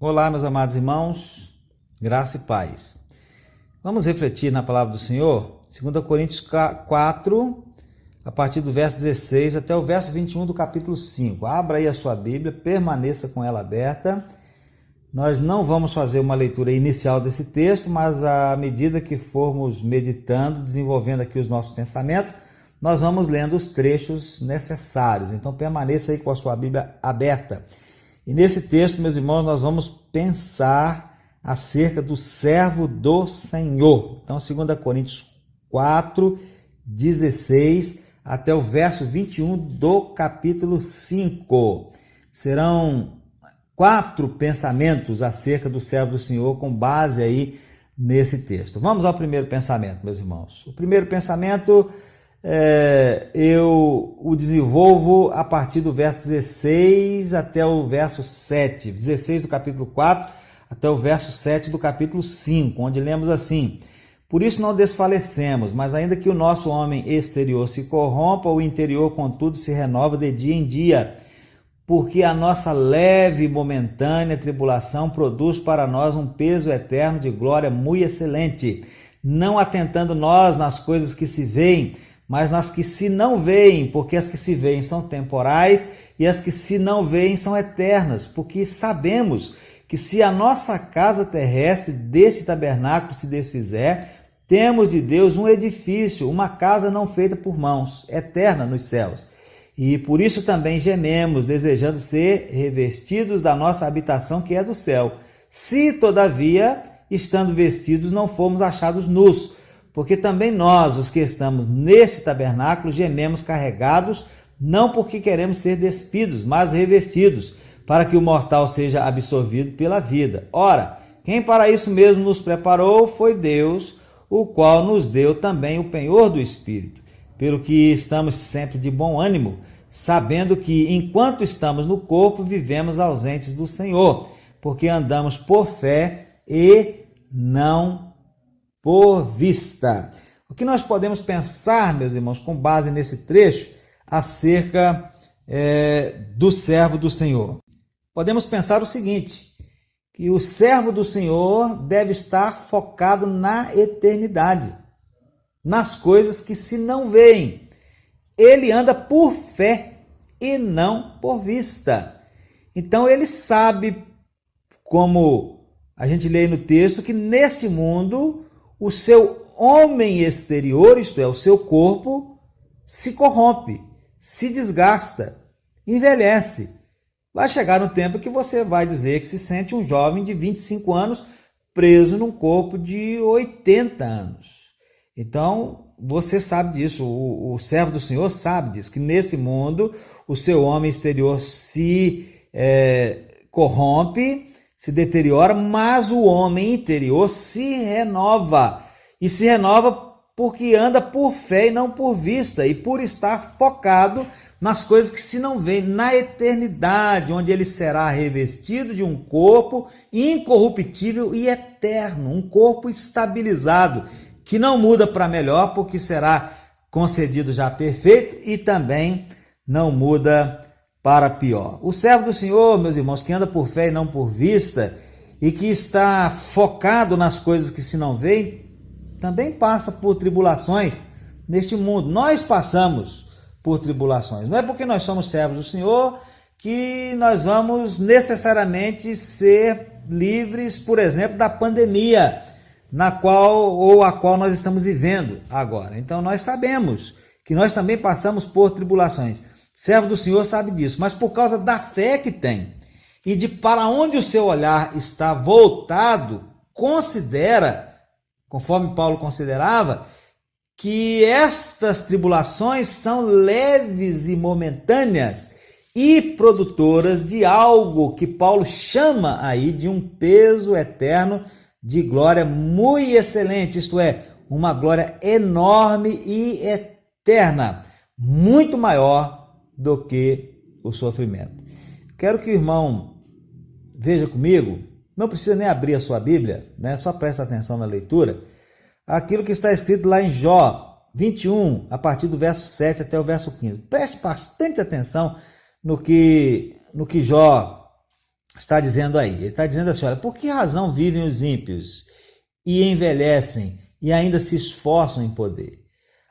Olá, meus amados irmãos, graça e paz. Vamos refletir na palavra do Senhor, 2 Coríntios 4, a partir do verso 16 até o verso 21 do capítulo 5. Abra aí a sua Bíblia, permaneça com ela aberta. Nós não vamos fazer uma leitura inicial desse texto, mas à medida que formos meditando, desenvolvendo aqui os nossos pensamentos, nós vamos lendo os trechos necessários. Então permaneça aí com a sua Bíblia aberta. E nesse texto, meus irmãos, nós vamos pensar acerca do servo do Senhor. Então, 2 Coríntios 4, 16 até o verso 21 do capítulo 5. Serão 4 pensamentos acerca do servo do Senhor com base aí nesse texto. Vamos ao primeiro pensamento, meus irmãos. O primeiro pensamento eu o desenvolvo a partir do verso 16 até o verso 7, 16 do capítulo 4 até o verso 7 do capítulo 5, onde lemos assim: por isso não desfalecemos, mas ainda que o nosso homem exterior se corrompa, o interior contudo se renova de dia em dia, porque a nossa leve e momentânea tribulação produz para nós um peso eterno de glória muito excelente, não atentando nós nas coisas que se veem, mas nas que se não veem, porque as que se veem são temporais e as que se não veem são eternas, porque sabemos que se a nossa casa terrestre deste tabernáculo se desfizer, temos de Deus um edifício, uma casa não feita por mãos, eterna nos céus. E por isso também gememos, desejando ser revestidos da nossa habitação que é do céu. Se, todavia, estando vestidos, não fomos achados nus, porque também nós, os que estamos neste tabernáculo, gememos carregados, não porque queremos ser despidos, mas revestidos, para que o mortal seja absorvido pela vida. Ora, quem para isso mesmo nos preparou foi Deus, o qual nos deu também o penhor do Espírito, pelo que estamos sempre de bom ânimo, sabendo que, enquanto estamos no corpo, vivemos ausentes do Senhor, porque andamos por fé e não por vista. O que nós podemos pensar, meus irmãos, com base nesse trecho, acerca do servo do Senhor? Podemos pensar o seguinte, que o servo do Senhor deve estar focado na eternidade, nas coisas que se não veem. Ele anda por fé e não por vista. Então ele sabe, como a gente lê no texto, que neste mundo o seu homem exterior, isto é, o seu corpo, se corrompe, se desgasta, envelhece. Vai chegar um tempo que você vai dizer que se sente um jovem de 25 anos preso num corpo de 80 anos. Então, você sabe disso, o servo do Senhor sabe disso, que nesse mundo o seu homem exterior se corrompe, se deteriora, mas o homem interior se renova. E se renova porque anda por fé e não por vista, e por estar focado nas coisas que se não veem, na eternidade, onde ele será revestido de um corpo incorruptível e eterno, um corpo estabilizado, que não muda para melhor, porque será concedido já perfeito, e também não muda para pior. O servo do Senhor, meus irmãos, que anda por fé e não por vista, e que está focado nas coisas que se não veem, também passa por tribulações neste mundo. Nós passamos por tribulações. Não é porque nós somos servos do Senhor que nós vamos necessariamente ser livres, por exemplo, da pandemia a qual nós estamos vivendo agora. Então nós sabemos que nós também passamos por tribulações. Servo do Senhor sabe disso, mas por causa da fé que tem e de para onde o seu olhar está voltado, considera, conforme Paulo considerava, que estas tribulações são leves e momentâneas e produtoras de algo que Paulo chama aí de um peso eterno de glória muito excelente, isto é, uma glória enorme e eterna, muito maior do que o sofrimento. Quero que o irmão veja comigo, não precisa nem abrir a sua Bíblia, né? Só presta atenção na leitura, aquilo que está escrito lá em Jó 21, a partir do verso 7 até o verso 15. Preste bastante atenção no que Jó está dizendo aí? Ele está dizendo assim, olha, por que razão vivem os ímpios e envelhecem e ainda se esforçam em poder?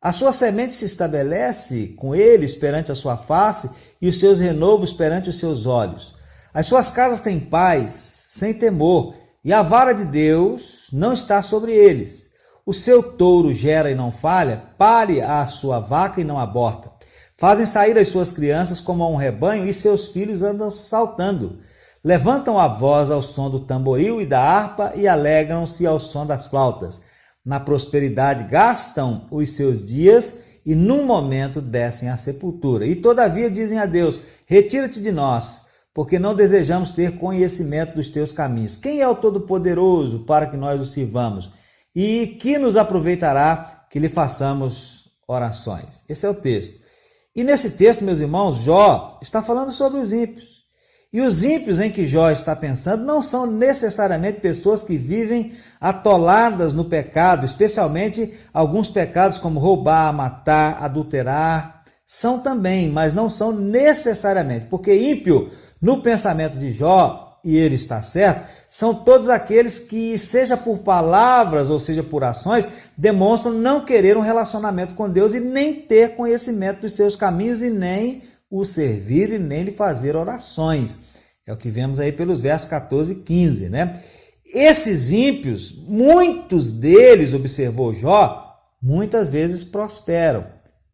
A sua semente se estabelece com eles perante a sua face e os seus renovos perante os seus olhos. As suas casas têm paz, sem temor, e a vara de Deus não está sobre eles. O seu touro gera e não falha, pare a sua vaca e não aborta. Fazem sair as suas crianças como a um rebanho e seus filhos andam saltando. Levantam a voz ao som do tamboril e da harpa e alegram-se ao som das flautas. Na prosperidade gastam os seus dias e num momento descem à sepultura. E todavia dizem a Deus, retira-te de nós, porque não desejamos ter conhecimento dos teus caminhos. Quem é o Todo-Poderoso para que nós o sirvamos? E que nos aproveitará que lhe façamos orações? Esse é o texto. E nesse texto, meus irmãos, Jó está falando sobre os ímpios. E os ímpios em que Jó está pensando não são necessariamente pessoas que vivem atoladas no pecado, especialmente alguns pecados como roubar, matar, adulterar. São também, mas não são necessariamente, porque ímpio, no pensamento de Jó, e ele está certo, são todos aqueles que, seja por palavras ou seja por ações, demonstram não querer um relacionamento com Deus e nem ter conhecimento dos seus caminhos e nem o servir e nem lhe fazer orações. É o que vemos aí pelos versos 14 e 15, né? Esses ímpios, muitos deles, observou Jó, muitas vezes prosperam.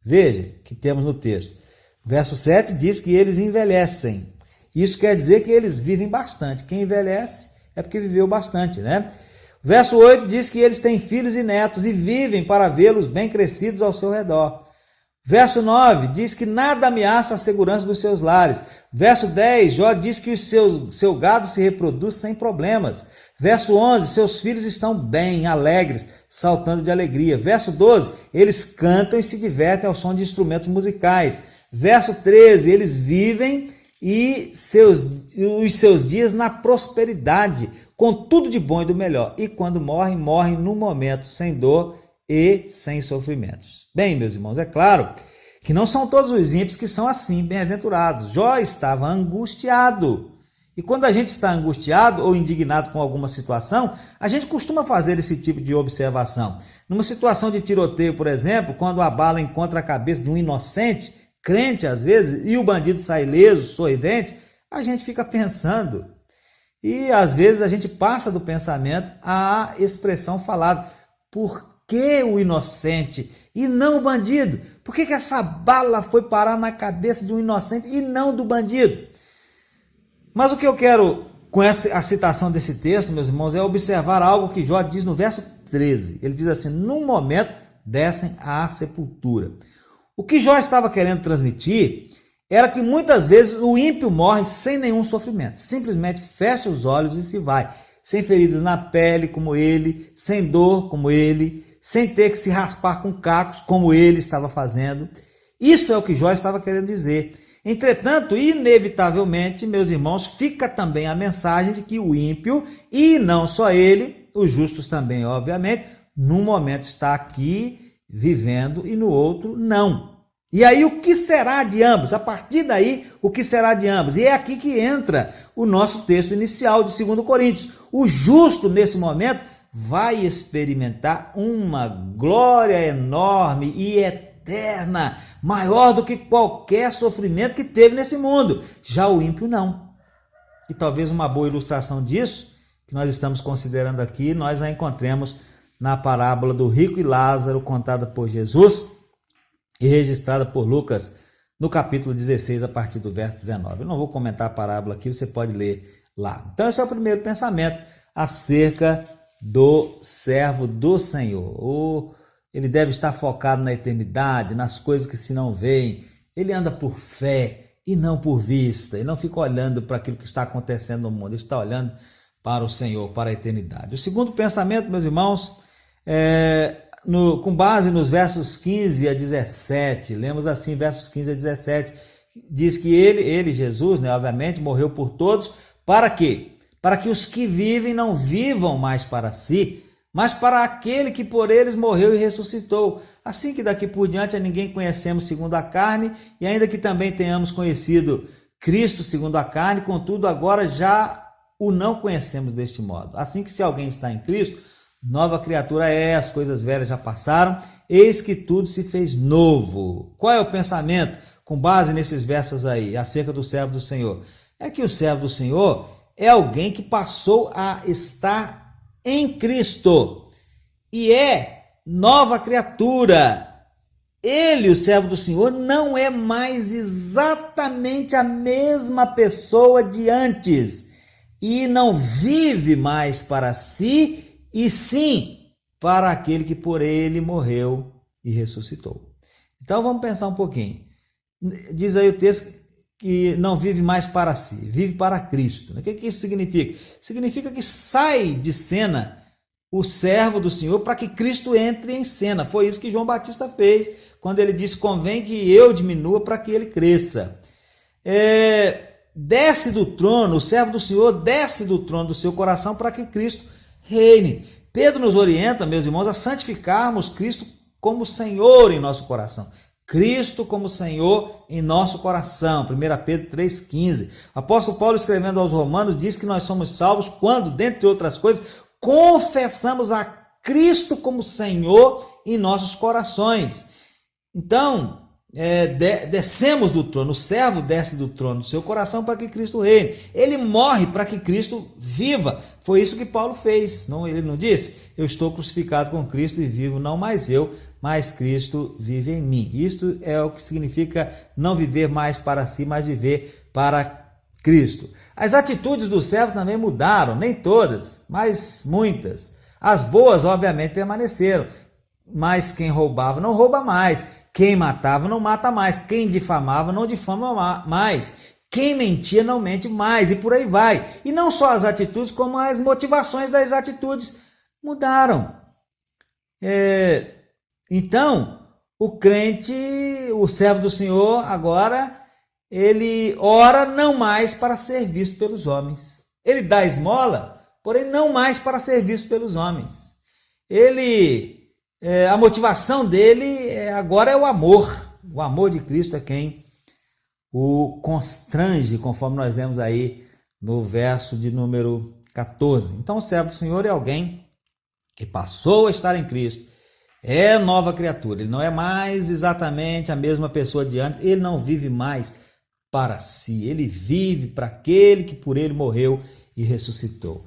Veja que temos no texto. Verso 7 diz que eles envelhecem. Isso quer dizer que eles vivem bastante. Quem envelhece é porque viveu bastante, né? Verso 8 diz que eles têm filhos e netos e vivem para vê-los bem crescidos ao seu redor. Verso 9 diz que nada ameaça a segurança dos seus lares. Verso 10, Jó diz que seu gado se reproduz sem problemas. Verso 11, seus filhos estão bem, alegres, saltando de alegria. Verso 12, eles cantam e se divertem ao som de instrumentos musicais. Verso 13, eles vivem e os seus dias na prosperidade, com tudo de bom e do melhor. E quando morrem, morrem no momento, sem dor e sem sofrimentos. Bem, meus irmãos, é claro que não são todos os ímpios que são assim, bem-aventurados. Jó estava angustiado. E quando a gente está angustiado ou indignado com alguma situação, a gente costuma fazer esse tipo de observação. Numa situação de tiroteio, por exemplo, quando a bala encontra a cabeça de um inocente, crente às vezes, e o bandido sai ileso, sorridente, a gente fica pensando. E às vezes a gente passa do pensamento à expressão falada. Por que o inocente e não o bandido? Por que essa bala foi parar na cabeça de um inocente e não do bandido? Mas o que eu quero com a citação desse texto, meus irmãos, é observar algo que Jó diz no verso 13. Ele diz assim, num momento descem à sepultura. O que Jó estava querendo transmitir era que muitas vezes o ímpio morre sem nenhum sofrimento. Simplesmente fecha os olhos e se vai. Sem feridas na pele como ele, sem dor como ele, sem ter que se raspar com cacos como ele estava fazendo. Isso é o que Jó estava querendo dizer. Entretanto, inevitavelmente, meus irmãos, fica também a mensagem de que o ímpio, e não só ele, os justos também, obviamente, num momento está aqui vivendo e no outro não. E aí o que será de ambos? A partir daí, o que será de ambos? E é aqui que entra o nosso texto inicial de 2 Coríntios. O justo, nesse momento, vai experimentar uma glória enorme e eterna, maior do que qualquer sofrimento que teve nesse mundo. Já o ímpio não. E talvez uma boa ilustração disso, que nós estamos considerando aqui, nós a encontremos na parábola do rico e Lázaro, contada por Jesus e registrada por Lucas no capítulo 16, a partir do verso 19. Eu não vou comentar a parábola aqui, você pode ler lá. Então esse é o primeiro pensamento acerca do servo do Senhor. Ele deve estar focado na eternidade, nas coisas que se não veem. Ele anda por fé e não por vista. Ele não fica olhando para aquilo que está acontecendo no mundo. Ele está olhando para o Senhor, para a eternidade. O segundo pensamento, meus irmãos, com base nos versos 15 a 17. Lemos assim, versos 15 a 17. Diz que ele Jesus, obviamente, morreu por todos. Para quê? Para que os que vivem não vivam mais para si, mas para aquele que por eles morreu e ressuscitou. Assim que daqui por diante a ninguém conhecemos segundo a carne, e ainda que também tenhamos conhecido Cristo segundo a carne, contudo agora já o não conhecemos deste modo. Assim que se alguém está em Cristo, nova criatura é, as coisas velhas já passaram, eis que tudo se fez novo. Qual é o pensamento com base nesses versos aí, acerca do servo do Senhor? É que o servo do Senhor é alguém que passou a estar em Cristo e é nova criatura. Ele, o servo do Senhor, não é mais exatamente a mesma pessoa de antes e não vive mais para si, e sim para aquele que por ele morreu e ressuscitou. Então vamos pensar um pouquinho. Diz aí o texto que não vive mais para si, vive para Cristo. O que isso significa? Significa que sai de cena o servo do Senhor para que Cristo entre em cena. Foi isso que João Batista fez quando ele disse: convém que eu diminua para que ele cresça. Desce do trono, o servo do Senhor desce do trono do seu coração para que Cristo reine. Pedro nos orienta, meus irmãos, a santificarmos Cristo como Senhor em nosso coração. Cristo como Senhor em nosso coração. 1 Pedro 3,15. Apóstolo Paulo, escrevendo aos Romanos, diz que nós somos salvos quando, dentre outras coisas, confessamos a Cristo como Senhor em nossos corações. Então, descemos do trono, o servo desce do trono do seu coração para que Cristo reine. Ele morre para que Cristo viva. Foi isso que Paulo fez. Ele não disse: eu estou crucificado com Cristo e vivo, não mais eu, mas Cristo vive em mim. Isto é o que significa não viver mais para si, mas viver para Cristo. As atitudes do servo também mudaram, nem todas, mas muitas. As boas, obviamente, permaneceram, mas quem roubava não rouba mais. Quem matava não mata mais, quem difamava não difama mais, quem mentia não mente mais, e por aí vai. E não só as atitudes, como as motivações das atitudes mudaram. Então, o crente, o servo do Senhor, agora, ele ora não mais para ser visto pelos homens. Ele dá esmola, porém não mais para ser visto pelos homens. A motivação dele agora é o amor. O amor de Cristo é quem o constrange, conforme nós lemos aí no verso de número 14. Então o servo do Senhor é alguém que passou a estar em Cristo, é nova criatura. Ele não é mais exatamente a mesma pessoa de antes, ele não vive mais para si, ele vive para aquele que por ele morreu e ressuscitou.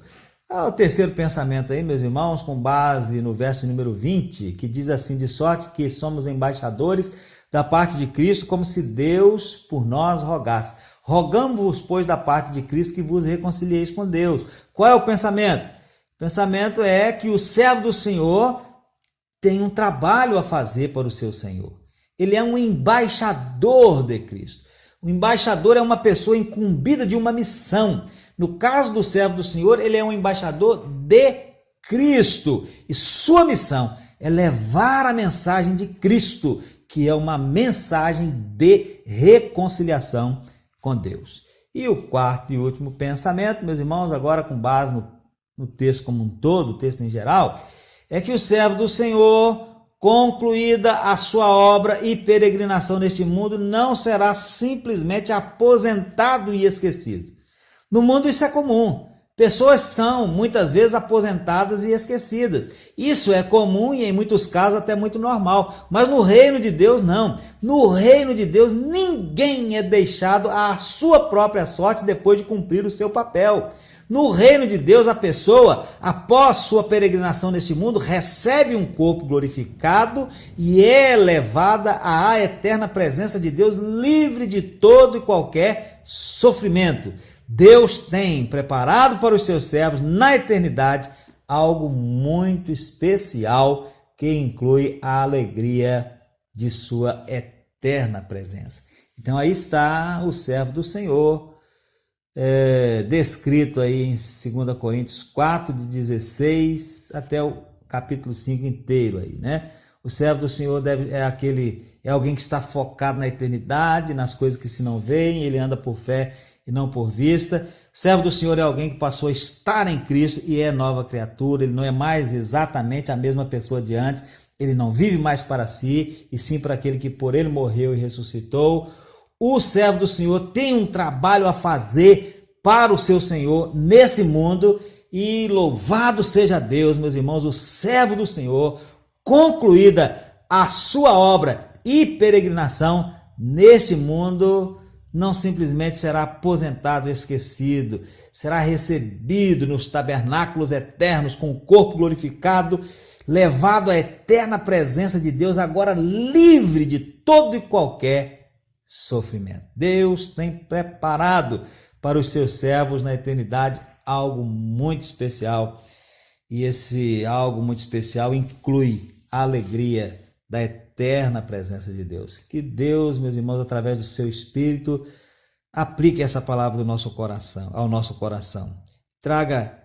O terceiro pensamento aí, meus irmãos, com base no verso número 20, que diz assim: de sorte que somos embaixadores da parte de Cristo, como se Deus por nós rogasse. Rogamos-vos, pois, da parte de Cristo, que vos reconcilieis com Deus. Qual é o pensamento? O pensamento é que o servo do Senhor tem um trabalho a fazer para o seu Senhor. Ele é um embaixador de Cristo. O embaixador é uma pessoa incumbida de uma missão. No caso do servo do Senhor, ele é um embaixador de Cristo. E sua missão é levar a mensagem de Cristo, que é uma mensagem de reconciliação com Deus. E o quarto e último pensamento, meus irmãos, agora com base no texto como um todo, o texto em geral, é que o servo do Senhor, concluída a sua obra e peregrinação neste mundo, não será simplesmente aposentado e esquecido. No mundo isso é comum. Pessoas são muitas vezes aposentadas e esquecidas. Isso é comum e em muitos casos até muito normal. Mas no reino de Deus não. No reino de Deus ninguém é deixado à sua própria sorte depois de cumprir o seu papel. No reino de Deus, a pessoa, após sua peregrinação neste mundo, recebe um corpo glorificado e é levada à eterna presença de Deus, livre de todo e qualquer sofrimento. Deus tem preparado para os seus servos na eternidade algo muito especial que inclui a alegria de sua eterna presença. Então aí está o servo do Senhor, descrito aí em 2 Coríntios 4, de 16 até o capítulo 5 inteiro aí, né? O servo do Senhor é alguém que está focado na eternidade, nas coisas que se não veem, ele anda por fé e não por vista. O servo do Senhor é alguém que passou a estar em Cristo e é nova criatura, ele não é mais exatamente a mesma pessoa de antes, ele não vive mais para si, e sim para aquele que por ele morreu e ressuscitou. o servo do Senhor tem um trabalho a fazer para o seu Senhor nesse mundo e louvado seja Deus, meus irmãos, o servo do Senhor, concluída a sua obra e peregrinação neste mundo, não simplesmente será aposentado e esquecido, será recebido nos tabernáculos eternos com o corpo glorificado, levado à eterna presença de Deus, agora livre de todo e qualquer sofrimento. Deus tem preparado para os seus servos na eternidade algo muito especial, e esse algo muito especial inclui a alegria da eterna presença de Deus. Que Deus, meus irmãos, através do seu Espírito, aplique essa palavra do nosso coração, ao nosso coração. Traga,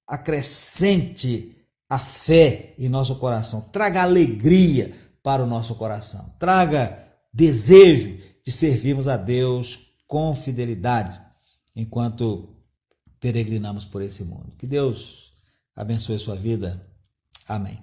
acrescente a fé em nosso coração. Traga alegria para o nosso coração. Traga desejo de servirmos a Deus com fidelidade enquanto peregrinamos por esse mundo. Que Deus abençoe a sua vida. Amém.